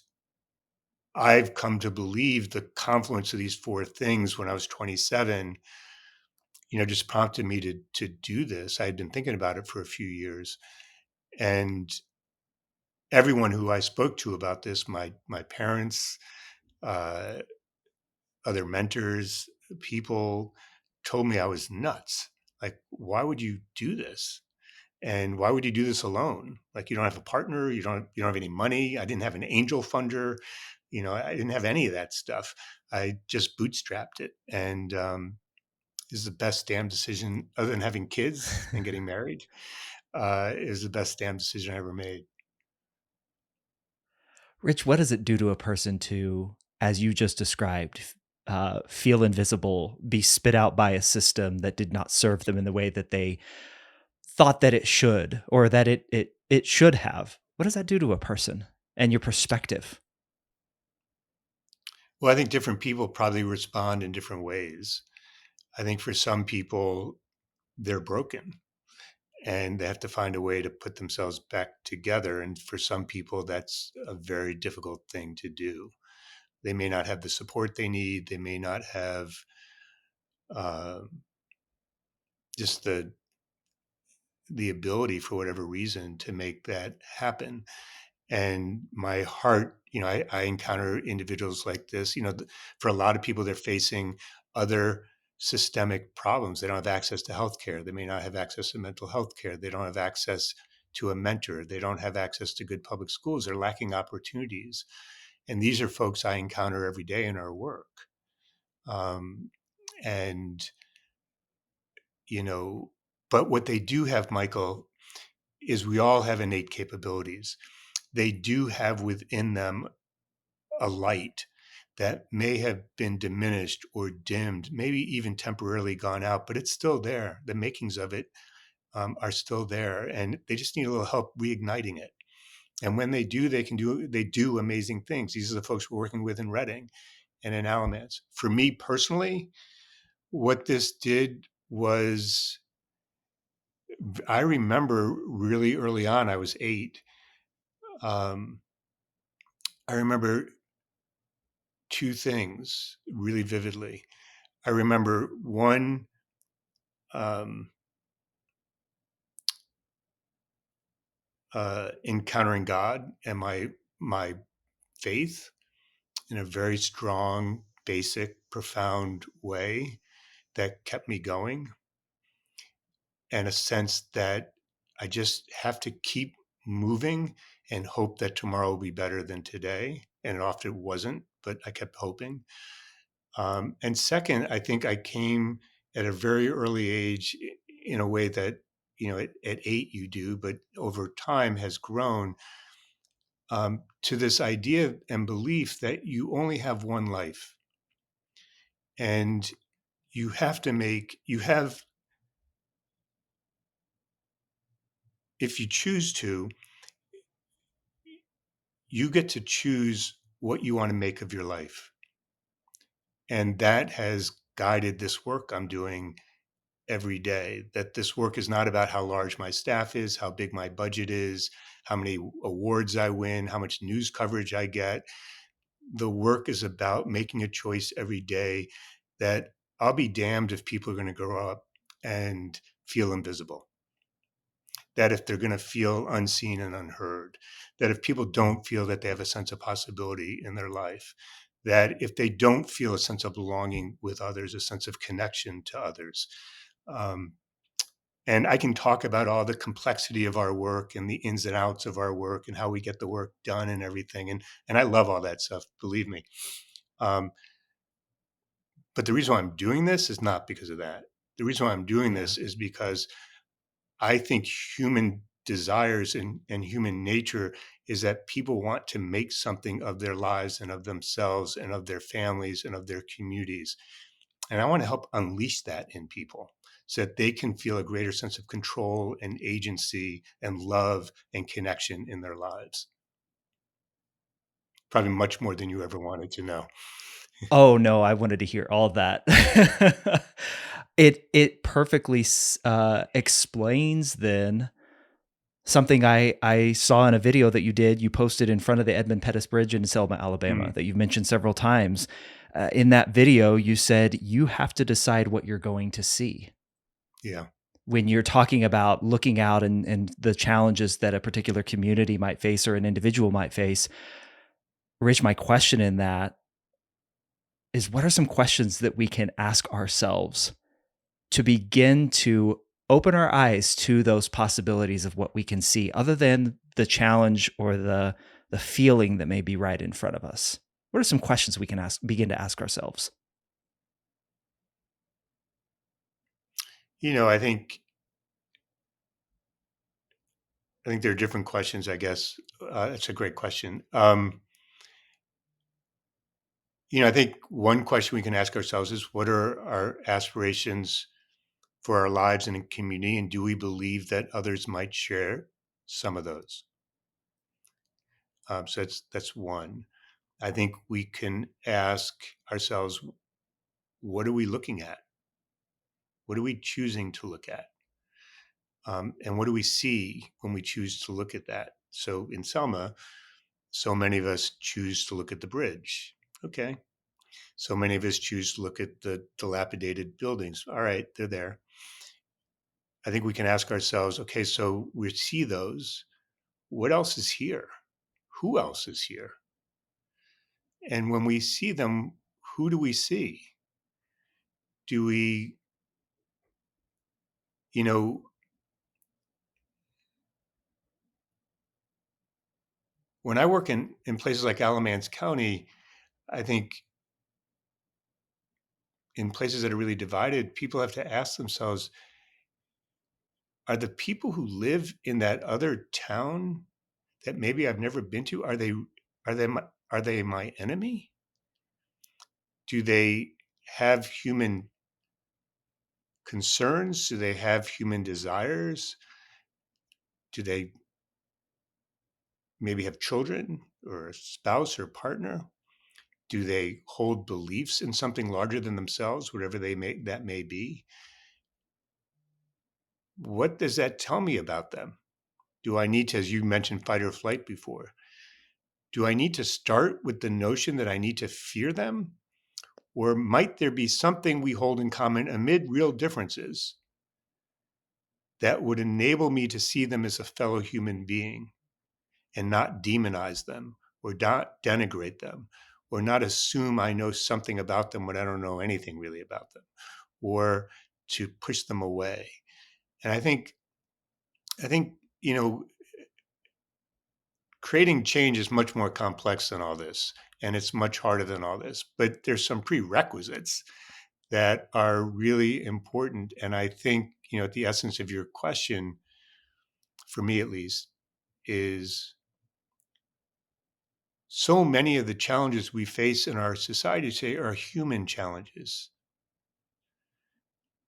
I've come to believe the confluence of these four things when I was 27, just prompted me to do this. I had been thinking about it for a few years, and everyone who I spoke to about this, my parents, uh, other mentors, people, told me I was nuts. Like, why would you do this? And why would you do this alone? Like, you don't have a partner, you don't have any money. I didn't have an angel funder, I didn't have any of that stuff. I just bootstrapped it, and this is the best damn decision, other than having kids and getting married. Is the best damn decision I ever made.
Rich, what does it do to a person to, as you just described, feel invisible, be spit out by a system that did not serve them in the way that they thought that it should, or that it should have? What does that do to a person and your perspective?
Well, I think different people probably respond in different ways. I think for some people, they're broken and they have to find a way to put themselves back together. And for some people, that's a very difficult thing to do. They may not have the support they need. They may not have uh, just the ability, for whatever reason, to make that happen. And my heart, I encounter individuals like this. For a lot of people, they're facing other systemic problems. They don't have access to healthcare. They may not have access to mental health care. They don't have access to a mentor. They don't have access to good public schools. They're lacking opportunities. And these are folks I encounter every day in our work. Um, and, you know, but what they do have, Michael, is we all have innate capabilities. They do have within them a light that may have been diminished or dimmed, maybe even temporarily gone out, but it's still there. The makings of it are still there, and they just need a little help reigniting it. And when they do, they do amazing things. These are the folks we're working with in Reading and in Alamance. For me personally, what this did was, I remember really early on. I was 8. Um, I remember two things really vividly. I remember one, um, encountering God and my faith in a very strong, basic, profound way that kept me going, and a sense that I just have to keep moving and hope that tomorrow will be better than today. And it often wasn't, but I kept hoping. And second, I think I came at a very early age in a way that, at 8 you do, but over time has grown, to this idea and belief that you only have one life. And you have, if you choose to, you get to choose what you want to make of your life. And that has guided this work I'm doing every day. That this work is not about how large my staff is, how big my budget is, how many awards I win, how much news coverage I get. The work is about making a choice every day that I'll be damned if people are going to grow up and feel invisible. That if they're going to feel unseen and unheard, that if people don't feel that they have a sense of possibility in their life, that if they don't feel a sense of belonging with others, a sense of connection to others. Um, and I can talk about all the complexity of our work and the ins and outs of our work and how we get the work done and everything. And I love all that stuff, believe me. Um, but the reason why I'm doing this is not because of that. The reason why I'm doing
Yeah.
this is because I think human desires and human nature is that people want to make something of their lives and of themselves and of their families and of their communities. And I want to help unleash that in people so that they can feel a greater sense of control and agency and love and connection in their lives. Probably much more than you ever wanted to know.
Oh, no, I wanted to hear all of that. It perfectly explains then something I saw in a video that you did. You posted in front of the Edmund Pettus Bridge in Selma, Alabama,
Mm,
that you've mentioned several times. In that video, you said you have to decide what you're going to see.
yeah.
When you're talking about looking out and the challenges that a particular community might face or an individual might face, Rich, my question in that is, what are some questions that we can ask ourselves to begin to open our eyes to those possibilities of what we can see other than the challenge or the feeling that may be right in front of us? What are some questions we can begin to ask ourselves?
You know, I think there are different questions, I guess. That's a great question. I think one question we can ask ourselves is what are our aspirations for our lives and in community? And do we believe that others might share some of those? So that's one. I think we can ask ourselves, what are we looking at? What are we choosing to look at? And what do we see when we choose to look at that? So in Selma, so many of us choose to look at the bridge. Okay. So many of us choose to look at the dilapidated buildings. All right, they're there. I think we can ask ourselves, okay, so we see those. What else is here? Who else is here? And when we see them, who do we see? Do we, you know, when I work in places like Alamance County, I think in places that are really divided, people have to ask themselves, are the people who live in that other town that maybe I've never been to, are they are they my enemy? Do they have human concerns? Do they have human desires? Do they maybe have children or a spouse or partner? Do they hold beliefs in something larger than themselves, whatever that may be? What does that tell me about them? Do I need to, as you mentioned, fight or flight before? Do I need to start with the notion that I need to fear them? Or might there be something we hold in common amid real differences that would enable me to see them as a fellow human being and not demonize them or not denigrate them or not assume I know something about them when I don't know anything really about them or to push them away. And I think, creating change is much more complex than all this and it's much harder than all this, but there's some prerequisites that are really important. And I think, at the essence of your question, for me at least, is so many of the challenges we face in our society today are human challenges.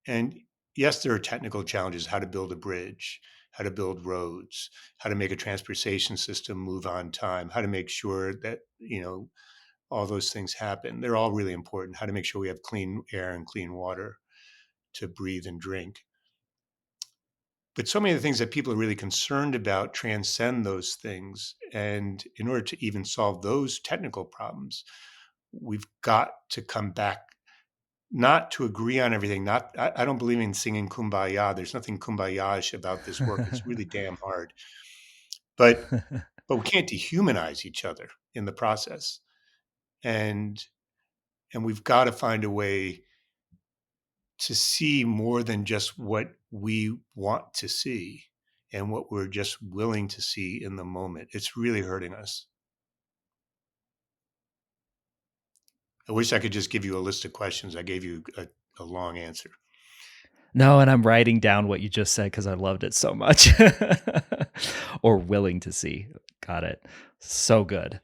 And yes, there are technical challenges, how to build a bridge, how to build roads, how to make a transportation system move on time, how to make sure that, all those things happen. They're all really important. How to make sure we have clean air and clean water to breathe and drink. But so many of the things that people are really concerned about transcend those things. And in order to even solve those technical problems, we've got to come back, not to agree on everything. Not, I don't believe in singing kumbaya. There's nothing kumbaya-ish about this work. It's really damn hard. But we can't dehumanize each other in the process. And we've got to find a way to see more than just what we want to see and what we're just willing to see in the moment. It's really hurting us. I wish I could just give you a list of questions. I gave you a long answer.
No, and I'm writing down what you just said because I loved it so much. Or willing to see. Got it. So good.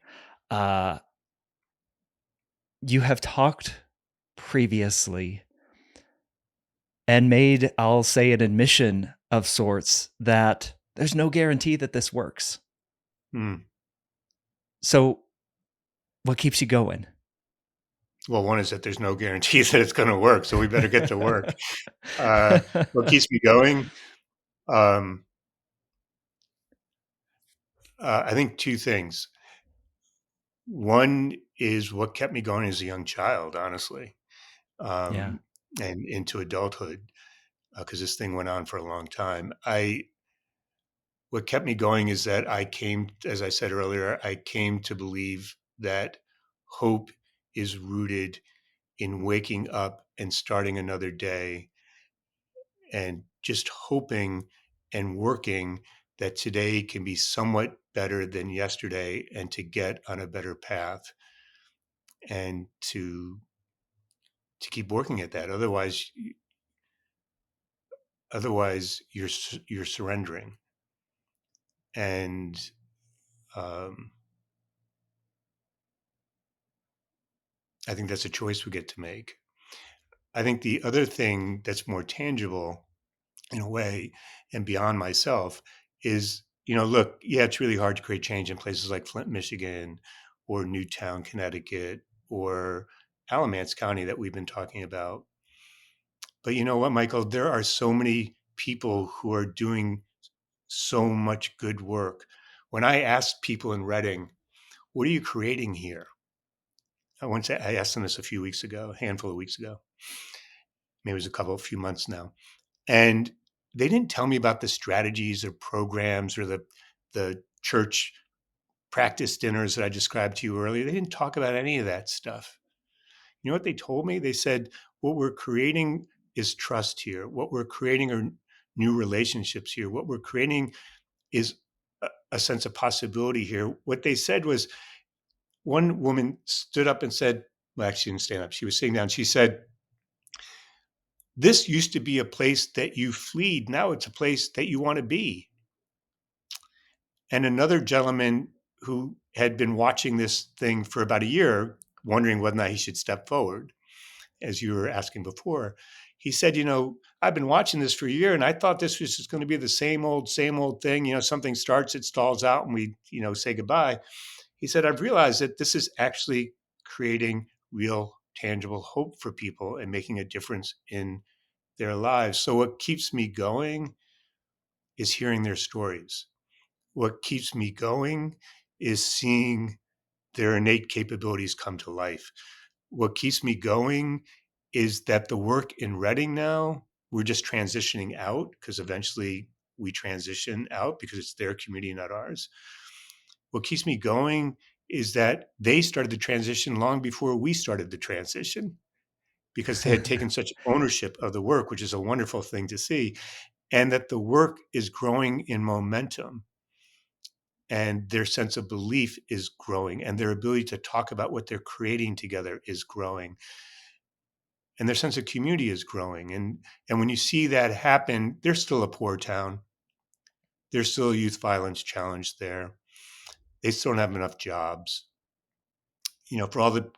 Uh, you have talked previously and made, I'll say, an admission of sorts that there's no guarantee that this works.
Hmm.
So, what keeps you going?
Well, one is that there's no guarantees that it's going to work, so we better get to work. What keeps me going? Um, I think two things. One is what kept me going as a young child, honestly,
Yeah.
um, and into adulthood, because this thing went on for a long time. What kept me going is that I came, as I said earlier, I came to believe that hope is rooted in waking up and starting another day and just hoping and working that today can be somewhat better than yesterday and to get on a better path and to keep working at that. Otherwise you're surrendering. And um, I think that's a choice we get to make. I think the other thing that's more tangible in a way and beyond myself is, look, yeah, it's really hard to create change in places like Flint, Michigan, or Newtown, Connecticut, or Alamance County that we've been talking about. But you know what, Michael? There are so many people who are doing so much good work. When I asked people in Reading, what are you creating here? I asked them this a few weeks ago, a handful of weeks ago. Maybe it was a few months now. And they didn't tell me about the strategies or programs or the church practice dinners that I described to you earlier. They didn't talk about any of that stuff. You know what they told me? They said, what we're creating is trust here. What we're creating are new relationships here. What we're creating is a sense of possibility here. What they said was, one woman stood up and said, well, actually, she didn't stand up. She was sitting down. She said, this used to be a place that you fled. Now it's a place that you want to be. And another gentleman who had been watching this thing for about a year, wondering whether or not he should step forward, as you were asking before, he said, I've been watching this for a year and I thought this was just going to be the same old thing. Something starts, it stalls out, and we, say goodbye. He said, I've realized that this is actually creating real, tangible hope for people and making a difference in their lives. So what keeps me going is hearing their stories. What keeps me going is seeing their innate capabilities come to life. What keeps me going is that the work in Reading now, we're just transitioning out because eventually we transition out because it's their community, not ours. What keeps me going is that they started the transition long before we started the transition because they had taken such ownership of the work, which is a wonderful thing to see, and that the work is growing in momentum and their sense of belief is growing and their ability to talk about what they're creating together is growing and their sense of community is growing. And when you see that happen, they're still a poor town. There's still a youth violence challenge there. They still don't have enough jobs. For all the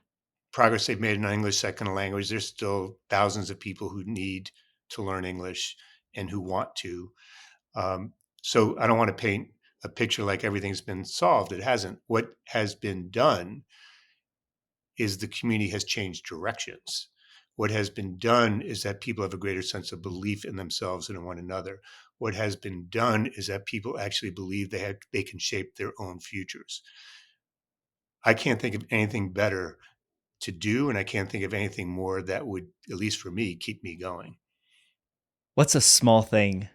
progress they've made in English second language, there's still thousands of people who need to learn English and who want to. So I don't want to paint a picture like everything's been solved. It hasn't. What has been done is the community has changed directions. What has been done is that people have a greater sense of belief in themselves and in one another. What has been done is that people actually believe they can shape their own futures. I can't think of anything better to do, and I can't think of anything more that would, at least for me, keep me going.
What's a small thing?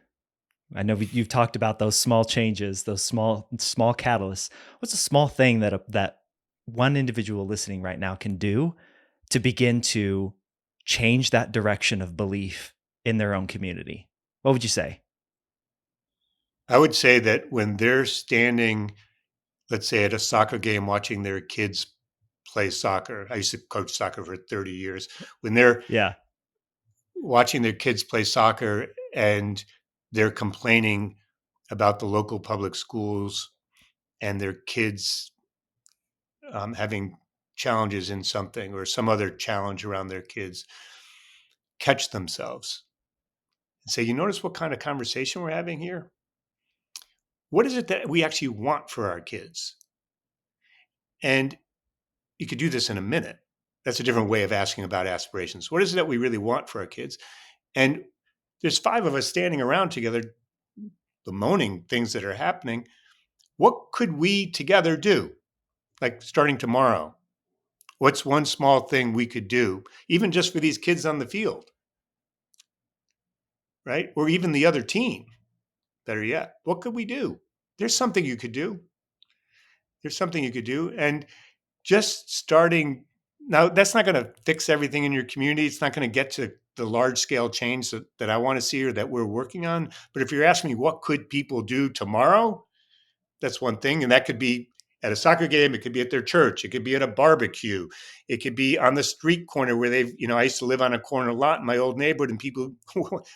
I know you've talked about those small changes, those small catalysts. What's a small thing that one individual listening right now can do to begin to change that direction of belief in their own community? What would you say?
I would say that when they're standing, let's say at a soccer game, watching their kids play soccer. I used to coach soccer for 30 years. When they're
Yeah.
watching their kids play soccer and they're complaining about the local public schools and their kids having challenges in something or some other challenge around their kids, catch themselves and say, you notice what kind of conversation we're having here? What is it that we actually want for our kids? And you could do this in a minute. That's a different way of asking about aspirations. What is it that we really want for our kids? And there's five of us standing around together, bemoaning things that are happening. What could we together do? Like starting tomorrow, what's one small thing we could do, even just for these kids on the field, right? Or even the other team, better yet. What could we do? There's something you could do. There's something you could do. And just starting now, that's not going to fix everything in your community. It's not going to get to the large scale change that I want to see or that we're working on. But if you're asking me, what could people do tomorrow? That's one thing. And that could be at a soccer game. It could be at their church. It could be at a barbecue. It could be on the street corner where I used to live on a corner lot in my old neighborhood and people,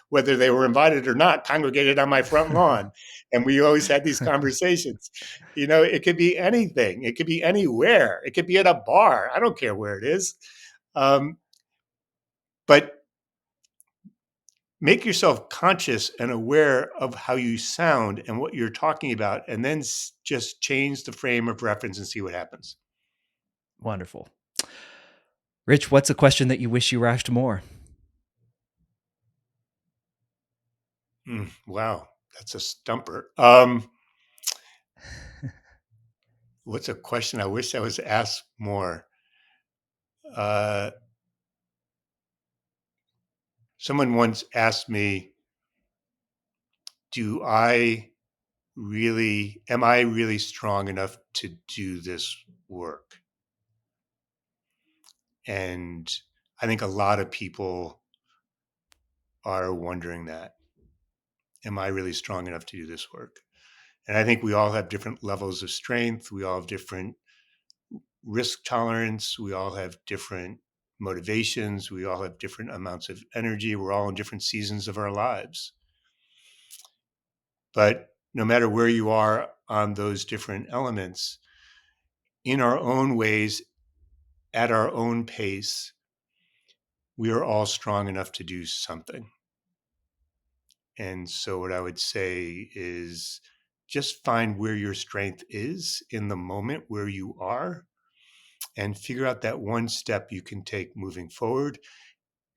whether they were invited or not, congregated on my front lawn. And we always had these conversations. It could be anything. It could be anywhere. It could be at a bar. I don't care where it is. But make yourself conscious and aware of how you sound and what you're talking about, and then just change the frame of reference and see what happens.
Wonderful. Rich, what's a question that you wish you were asked more?
Wow, that's a stumper. What's a question I wish I was asked more? Someone once asked me, am I really strong enough to do this work? And I think a lot of people are wondering that. Am I really strong enough to do this work? And I think we all have different levels of strength. We all have different risk tolerance. We all have different motivations. We all have different amounts of energy. We're all in different seasons of our lives. But no matter where you are on those different elements, in our own ways, at our own pace, we are all strong enough to do something. And so, what I would say is just find where your strength is in the moment where you are and figure out that one step you can take moving forward.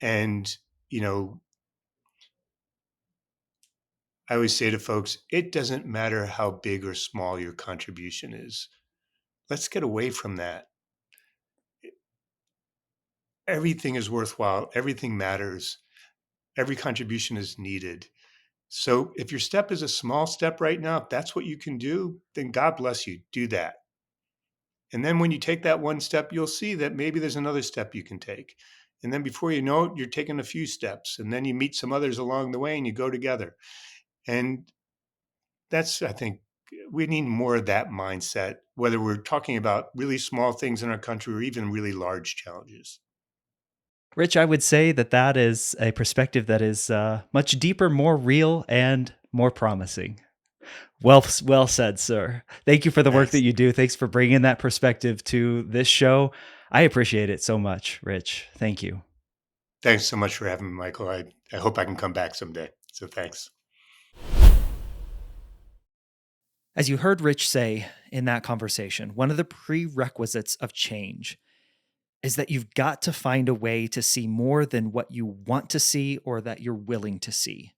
And, I always say to folks, it doesn't matter how big or small your contribution is. Let's get away from that. Everything is worthwhile, everything matters, every contribution is needed. So if your step is a small step right now, if that's what you can do, then God bless you. Do that. And then when you take that one step, you'll see that maybe there's another step you can take. And then before you know it, you're taking a few steps. And then you meet some others along the way and you go together. And I think, we need more of that mindset, whether we're talking about really small things in our country or even really large challenges.
Rich, I would say that is a perspective that is much deeper, more real, and more promising. Well said, sir. Thank you for the work that
Thanks.
you do. Thanks for bringing that perspective to this show. I appreciate it so much, Rich. Thank you.
Thanks so much for having me, Michael. I hope I can come back someday. So thanks.
As you heard Rich say in that conversation, one of the prerequisites of change is that you've got to find a way to see more than what you want to see or that you're willing to see.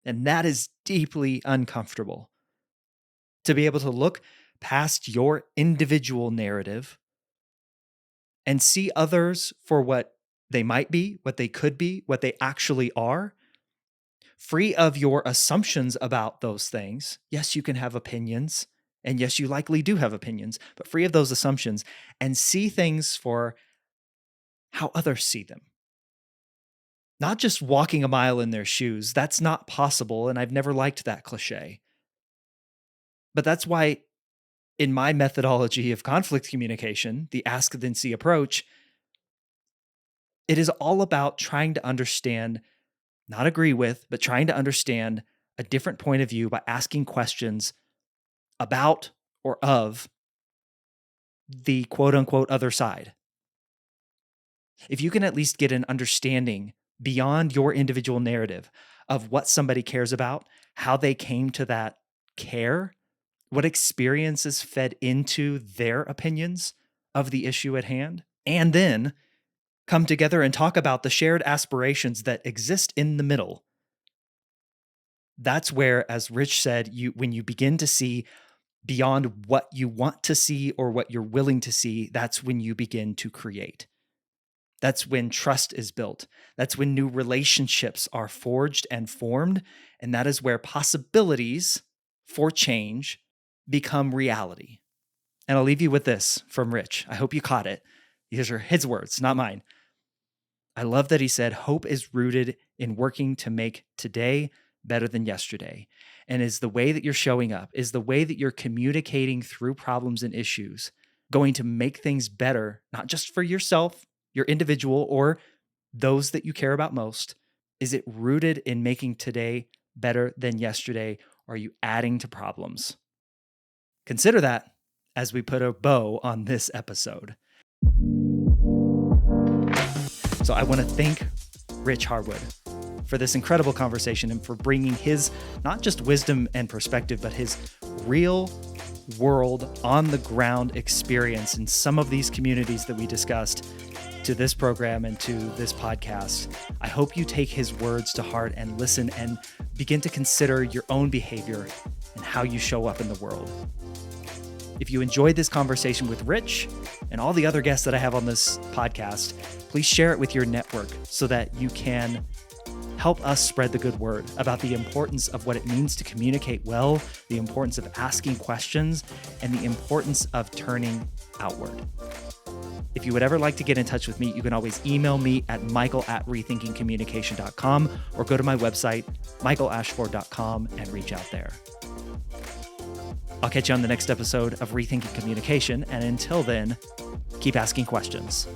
And that is deeply uncomfortable. To be able to look past your individual narrative and see others for what they might be, what they could be, what they actually are, free of your assumptions about those things. Yes, you can have opinions, and yes, you likely do have opinions, but free of those assumptions and see things for how others see them. Not just walking a mile in their shoes. That's not possible, and I've never liked that cliche. But that's why in my methodology of conflict communication, the ask then see approach, it is all about trying to understand, not agree with, but trying to understand a different point of view by asking questions about or of the quote unquote other side. If you can at least get an understanding beyond your individual narrative of what somebody cares about, how they came to that care, what experiences fed into their opinions of the issue at hand, and then come together and talk about the shared aspirations that exist in the middle. That's where, as Rich said, when you begin to see beyond what you want to see or what you're willing to see, that's when you begin to create. That's when trust is built. That's when new relationships are forged and formed. And that is where possibilities for change become reality. And I'll leave you with this from Rich. I hope you caught it. These are his words, not mine. I love that he said, hope is rooted in working to make today better than yesterday. And is the way that you're showing up, is the way that you're communicating through problems and issues going to make things better, not just for yourself, your individual, or those that you care about most? Is it rooted in making today better than yesterday? Or are you adding to problems? Consider that as we put a bow on this episode. So I want to thank Rich Harwood for this incredible conversation and for bringing his not just wisdom and perspective, but his real world on the ground experience in some of these communities that we discussed to this program and to this podcast. I hope you take his words to heart and listen and begin to consider your own behavior and how you show up in the world. If you enjoyed this conversation with Rich and all the other guests that I have on this podcast, please share it with your network so that you can help us spread the good word about the importance of what it means to communicate well, the importance of asking questions, and the importance of turning outward. If you would ever like to get in touch with me, you can always email me at michael@rethinkingcommunication.com or go to my website, michaelashford.com, and reach out there. I'll catch you on the next episode of Rethinking Communication, and until then, keep asking questions.